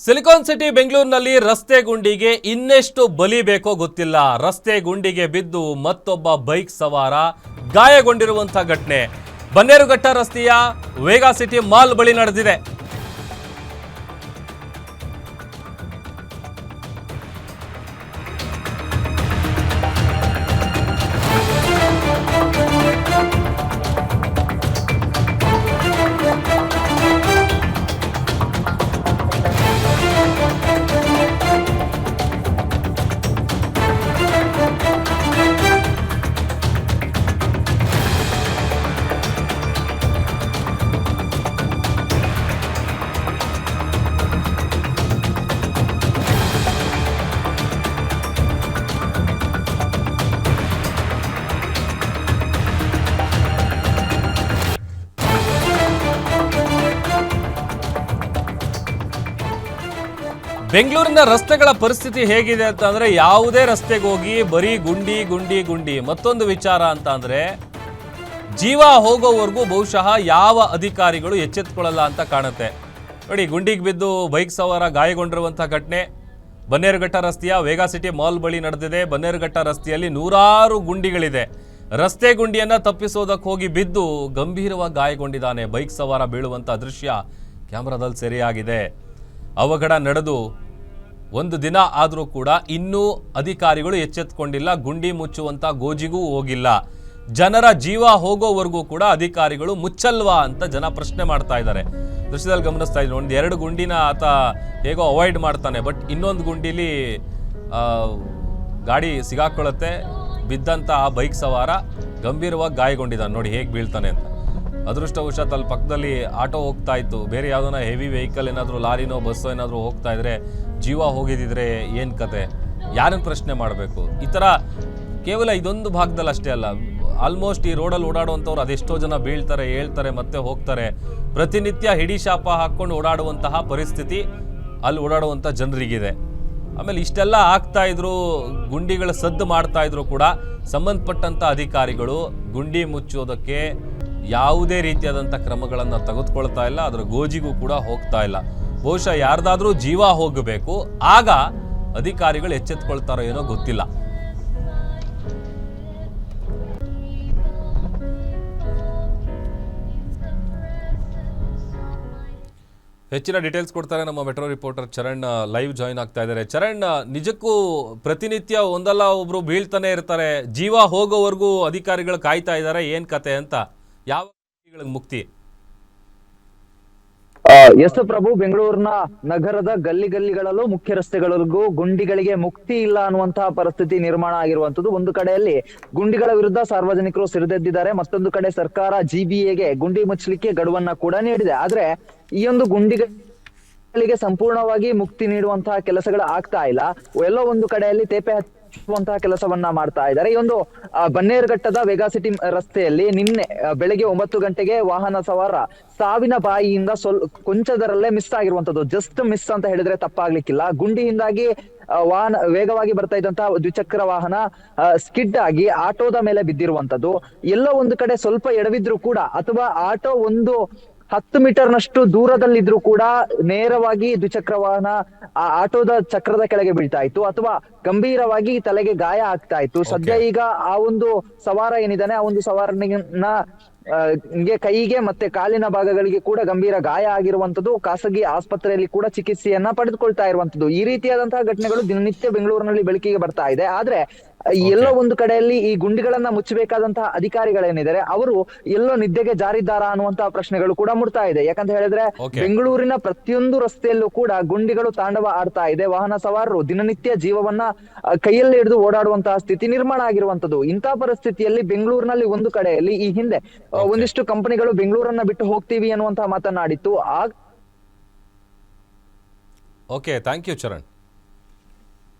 Silicon city ಬೆಂಗಳೂರಿನಲ್ಲಿ ರಸ್ತೆ ಗುಂಡಿಗೆ ಇನ್ನೆಷ್ಟು ಬಲಿ ಬೇಕೋ ಗೊತ್ತಿಲ್ಲ. ರಸ್ತೆ ಗುಂಡಿಗೆ ಬಿದ್ದು ಮತ್ತೊಬ್ಬ ಬೈಕ್ ಸವಾರ ಗಾಯಗೊಂಡಿರುವಂತಹ ಘಟನೆ ಬನ್ನೇರುಘಟ್ಟ ರಸ್ತೆಯ ವೇಗಾ ಸಿಟಿ ಮಾಲ್ ಬಳಿ ನಡೆದಿದೆ. ಬೆಂಗಳೂರಿನ ರಸ್ತೆಗಳ ಪರಿಸ್ಥಿತಿ ಹೇಗಿದೆ ಅಂತಂದ್ರೆ ಯಾವುದೇ ರಸ್ತೆಗೆ ಹೋಗಿ ಬರೀ ಗುಂಡಿ ಗುಂಡಿ ಗುಂಡಿ. ಮತ್ತೊಂದು ವಿಚಾರ ಅಂತ ಅಂದ್ರೆ ಜೀವ ಹೋಗೋವರೆಗೂ ಬಹುಶಃ ಯಾವ ಅಧಿಕಾರಿಗಳು ಎಚ್ಚೆತ್ತುಕೊಳ್ಳಲ್ಲ ಅಂತ ಕಾಣುತ್ತೆ. ನೋಡಿ, ಗುಂಡಿಗೆ ಬಿದ್ದು ಬೈಕ್ ಸವಾರ ಗಾಯಗೊಂಡಿರುವಂತಹ ಘಟನೆ ಬನ್ನೇರುಘಟ್ಟ ರಸ್ತೆಯ ವೇಗಾ ಸಿಟಿ ಮಾಲ್ ಬಳಿ ನಡೆದಿದೆ. ಬನ್ನೇರುಘಟ್ಟ ರಸ್ತೆಯಲ್ಲಿ ನೂರಾರು ಗುಂಡಿಗಳಿದೆ. ರಸ್ತೆ ಗುಂಡಿಯನ್ನ ತಪ್ಪಿಸೋದಕ್ಕೆ ಹೋಗಿ ಬಿದ್ದು ಗಂಭೀರವಾಗಿ ಗಾಯಗೊಂಡಿದ್ದಾನೆ. ಬೈಕ್ ಸವಾರ ಬೀಳುವಂತ ದೃಶ್ಯ ಕ್ಯಾಮೆರಾದಲ್ಲಿ ಸೆರೆಯಾಗಿದೆ. ಅವಘಡ ನಡೆದು ಒಂದು ದಿನ ಆದರೂ ಕೂಡ ಇನ್ನೂ ಅಧಿಕಾರಿಗಳು ಎಚ್ಚೆತ್ತುಕೊಂಡಿಲ್ಲ. ಗುಂಡಿ ಮುಚ್ಚುವಂತ ಗೋಜಿಗೂ ಹೋಗಿಲ್ಲ. ಜನರ ಜೀವ ಹೋಗೋವರೆಗೂ ಕೂಡ ಅಧಿಕಾರಿಗಳು ಮುಚ್ಚಲ್ವಾ ಅಂತ ಜನ ಪ್ರಶ್ನೆ ಮಾಡ್ತಾ ಇದ್ದಾರೆ. ದೃಶ್ಯದಲ್ಲಿ ಗಮನಿಸ್ತಾ ಇದ್ರು, ಒಂದು ಎರಡು ಗುಂಡಿನ ಆತ ಹೇಗೋ ಅವಾಯ್ಡ್ ಮಾಡ್ತಾನೆ, ಬಟ್ ಇನ್ನೊಂದು ಗುಂಡಿಲಿ ಗಾಡಿ ಸಿಗಾಕೊಳ್ಳುತ್ತೆ. ಬಿದ್ದಂತ ಆ ಬೈಕ್ ಸವಾರ ಗಂಭೀರವಾಗಿ ಗಾಯಗೊಂಡಿದ್ದಾನೆ. ನೋಡಿ ಹೇಗೆ ಬೀಳ್ತಾನೆ ಅಂತ. ಅದೃಷ್ಟವಶಾತ್ ಅಲ್ಲಿ ಪಕ್ಕದಲ್ಲಿ ಆಟೋ ಹೋಗ್ತಾ ಇತ್ತು. ಬೇರೆ ಯಾವುದನ್ನ ಹೆವಿ ವೆಹಿಕಲ್ ಏನಾದರೂ ಲಾರಿನೋ ಬಸ್ಸೋ ಏನಾದರೂ ಹೋಗ್ತಾ ಇದ್ರೆ ಜೀವ ಹೋಗಿದ್ದಿದ್ರೆ ಏನು ಕತೆ, ಯಾರನ್ನು ಪ್ರಶ್ನೆ ಮಾಡಬೇಕು? ಈ ಥರ ಕೇವಲ ಇದೊಂದು ಭಾಗದಲ್ಲಿ ಅಷ್ಟೇ ಅಲ್ಲ, ಆಲ್ಮೋಸ್ಟ್ ಈ ರೋಡಲ್ಲಿ ಓಡಾಡುವಂಥವ್ರು ಅದೆಷ್ಟೋ ಜನ ಬೀಳ್ತಾರೆ, ಹೇಳ್ತಾರೆ, ಮತ್ತೆ ಹೋಗ್ತಾರೆ. ಪ್ರತಿನಿತ್ಯ ಹಿಡಿ ಶಾಪ ಹಾಕ್ಕೊಂಡು ಓಡಾಡುವಂತಹ ಪರಿಸ್ಥಿತಿ ಅಲ್ಲಿ ಓಡಾಡುವಂಥ ಜನರಿಗಿದೆ. ಆಮೇಲೆ ಇಷ್ಟೆಲ್ಲ ಆಗ್ತಾ ಇದ್ರು, ಗುಂಡಿಗಳ ಸದ್ದು ಮಾಡ್ತಾ ಇದ್ರು ಕೂಡ ಸಂಬಂಧಪಟ್ಟಂಥ ಅಧಿಕಾರಿಗಳು ಗುಂಡಿ ಮುಚ್ಚೋದಕ್ಕೆ ಯಾವುದೇ ರೀತಿಯಾದಂಥ ಕ್ರಮಗಳನ್ನು ತೆಗೆದುಕೊಳ್ತಾ ಇಲ್ಲ. ಅದರ ಗೋಜಿಗೂ ಕೂಡ ಹೋಗ್ತಾ ಇಲ್ಲ. ಬಹುಶಃ ಯಾರ್ದಾದ್ರೂ ಜೀವ ಹೋಗಬೇಕು, ಆಗ ಅಧಿಕಾರಿಗಳು ಎಚ್ಚೆತ್ತುಕೊಳ್ತಾರೋ ಏನೋ ಗೊತ್ತಿಲ್ಲ. ಹೆಚ್ಚಿನ ಡೀಟೇಲ್ಸ್ ಕೊಡ್ತಾರೆ ನಮ್ಮ metro reporter Charan. Live join ಆಗ್ತಾ ಇದ್ದಾರೆ. ಚರಣ್, ನಿಜಕ್ಕೂ ಪ್ರತಿನಿತ್ಯ ಒಂದಲ್ಲ ಒಬ್ರು ಬೀಳ್ತಾನೆ ಇರ್ತಾರೆ. ಜೀವ ಹೋಗೋವರೆಗೂ ಅಧಿಕಾರಿಗಳು ಕಾಯ್ತಾ ಇದ್ದಾರೆ, ಏನ್ ಕತೆ ಅಂತ? ಯಾವ ಮುಕ್ತಿ? ಎಸ್ ಪ್ರಭು, ಬೆಂಗಳೂರಿನ ನಗರದ ಗಲ್ಲಿಗಳಲ್ಲೂ ಮುಖ್ಯ ರಸ್ತೆಗಳಿಗೂ ಗುಂಡಿಗಳಿಗೆ ಮುಕ್ತಿ ಇಲ್ಲ ಅನ್ನುವಂತಹ ಪರಿಸ್ಥಿತಿ ನಿರ್ಮಾಣ ಆಗಿರುವಂತದ್ದು. ಒಂದು ಕಡೆಯಲ್ಲಿ ಗುಂಡಿಗಳ ವಿರುದ್ಧ ಸಾರ್ವಜನಿಕರು ಸಿರಿದೆದ್ದಿದ್ದಾರೆ, ಮತ್ತೊಂದು ಕಡೆ ಸರ್ಕಾರ ಜಿಬಿಎಗೆ ಗುಂಡಿ ಮುಚ್ಚಲಿಕ್ಕೆ ಗಡುವನ್ನ ಕೂಡ ನೀಡಿದೆ. ಆದ್ರೆ ಈ ಒಂದು ಗುಂಡಿಗಳಿಗೆ ಸಂಪೂರ್ಣವಾಗಿ ಮುಕ್ತಿ ನೀಡುವಂತಹ ಕೆಲಸಗಳು ಆಗ್ತಾ ಇಲ್ಲ. ಎಲ್ಲೋ ಒಂದು ಕಡೆಯಲ್ಲಿ ತೇಪೆ ಹಚ್ಚುವಂತಹ ಕೆಲಸವನ್ನ ಮಾಡ್ತಾ ಇದ್ದಾರೆ. ಈ ಒಂದು ಬನ್ನೇರುಘಟ್ಟದ ವೇಗಾ ಸಿಟಿ ರಸ್ತೆಯಲ್ಲಿ ನಿನ್ನೆ ಬೆಳಗ್ಗೆ 9 ಗಂಟೆಗೆ ವಾಹನ ಸವಾರ ಸಾವಿನ ಬಾಯಿಯಿಂದ ಕೊಂಚದರಲ್ಲೇ ಮಿಸ್ ಆಗಿರುವಂತದ್ದು. ಜಸ್ಟ್ ಮಿಸ್ ಅಂತ ಹೇಳಿದ್ರೆ ತಪ್ಪಾಗ್ಲಿಕ್ಕಿಲ್ಲ. ಗುಂಡಿಯಿಂದಾಗಿ ವಾಹನ ವೇಗವಾಗಿ ಬರ್ತಾ ಇದ್ದಂತಹ ದ್ವಿಚಕ್ರ ವಾಹನ ಸ್ಕಿಡ್ ಆಗಿ ಆಟೋದ ಮೇಲೆ ಬಿದ್ದಿರುವಂತದ್ದು. ಎಲ್ಲೋ ಒಂದು ಕಡೆ ಸ್ವಲ್ಪ ಎಡವಿದ್ರು ಕೂಡ, ಅಥವಾ ಆಟೋ ಒಂದು 10 ಮೀಟರ್ನಷ್ಟು ದೂರದಲ್ಲಿದ್ರು ಕೂಡ ನೇರವಾಗಿ ದ್ವಿಚಕ್ರ ವಾಹನ ಆ ಆಟೋದ ಚಕ್ರದ ಕೆಳಗೆ ಬೀಳ್ತಾ ಇತ್ತು, ಅಥವಾ ಗಂಭೀರವಾಗಿ ತಲೆಗೆ ಗಾಯ ಆಗ್ತಾ ಇತ್ತು. ಸದ್ಯ ಈಗ ಆ ಒಂದು ಸವಾರ ಏನಿದ್ದಾನೆ, ಆ ಒಂದು ಸವಾರನ ಕೈಗೆ ಮತ್ತೆ ಕಾಲಿನ ಭಾಗಗಳಿಗೆ ಕೂಡ ಗಂಭೀರ ಗಾಯ ಆಗಿರುವಂತದ್ದು. ಖಾಸಗಿ ಆಸ್ಪತ್ರೆಯಲ್ಲಿ ಕೂಡ ಚಿಕಿತ್ಸೆಯನ್ನ ಪಡೆದುಕೊಳ್ತಾ ಇರುವಂತದ್ದು. ಈ ರೀತಿಯಾದಂತಹ ಘಟನೆಗಳು ದಿನನಿತ್ಯ ಬೆಂಗಳೂರಿನಲ್ಲಿ ಬೆಳಕಿಗೆ ಬರ್ತಾ ಇದೆ. ಆದ್ರೆ ಎಲ್ಲೋ ಒಂದು ಕಡೆಯಲ್ಲಿ ಈ ಗುಂಡಿಗಳನ್ನ ಮುಚ್ಚಬೇಕಾದಂತಹ ಅಧಿಕಾರಿಗಳೇನಿದ್ದಾರೆ, ಅವರು ಎಲ್ಲೋ ನಿದ್ದೆಗೆ ಜಾರಿದ್ದಾರಾ ಅನ್ನುವಂತಹ ಪ್ರಶ್ನೆಗಳು ಕೂಡ ಮೂಡ್ತಾ ಇದೆ. ಯಾಕಂತ ಹೇಳಿದ್ರೆ ಬೆಂಗಳೂರಿನ ಪ್ರತಿಯೊಂದು ರಸ್ತೆಯಲ್ಲೂ ಕೂಡ ಗುಂಡಿಗಳು ತಾಂಡವ ಆಡ್ತಾ ಇದೆ. ವಾಹನ ಸವಾರರು ದಿನನಿತ್ಯ ಜೀವವನ್ನ ಕೈಯಲ್ಲಿ ಹಿಡಿದು ಓಡಾಡುವಂತಹ ಸ್ಥಿತಿ ನಿರ್ಮಾಣ ಆಗಿರುವಂತದ್ದು. ಇಂತಹ ಪರಿಸ್ಥಿತಿಯಲ್ಲಿ ಬೆಂಗಳೂರಿನಲ್ಲಿ ಒಂದು ಕಡೆಯಲ್ಲಿ ಈ ಹಿಂದೆ ಒಂದಿಷ್ಟು ಕಂಪನಿಗಳು ಬೆಂಗಳೂರನ್ನ ಬಿಟ್ಟು ಹೋಗ್ತೀವಿ ಅನ್ನುವಂತಹ ಮಾತನಾಡಿತ್ತು. Okay, thank you Charan.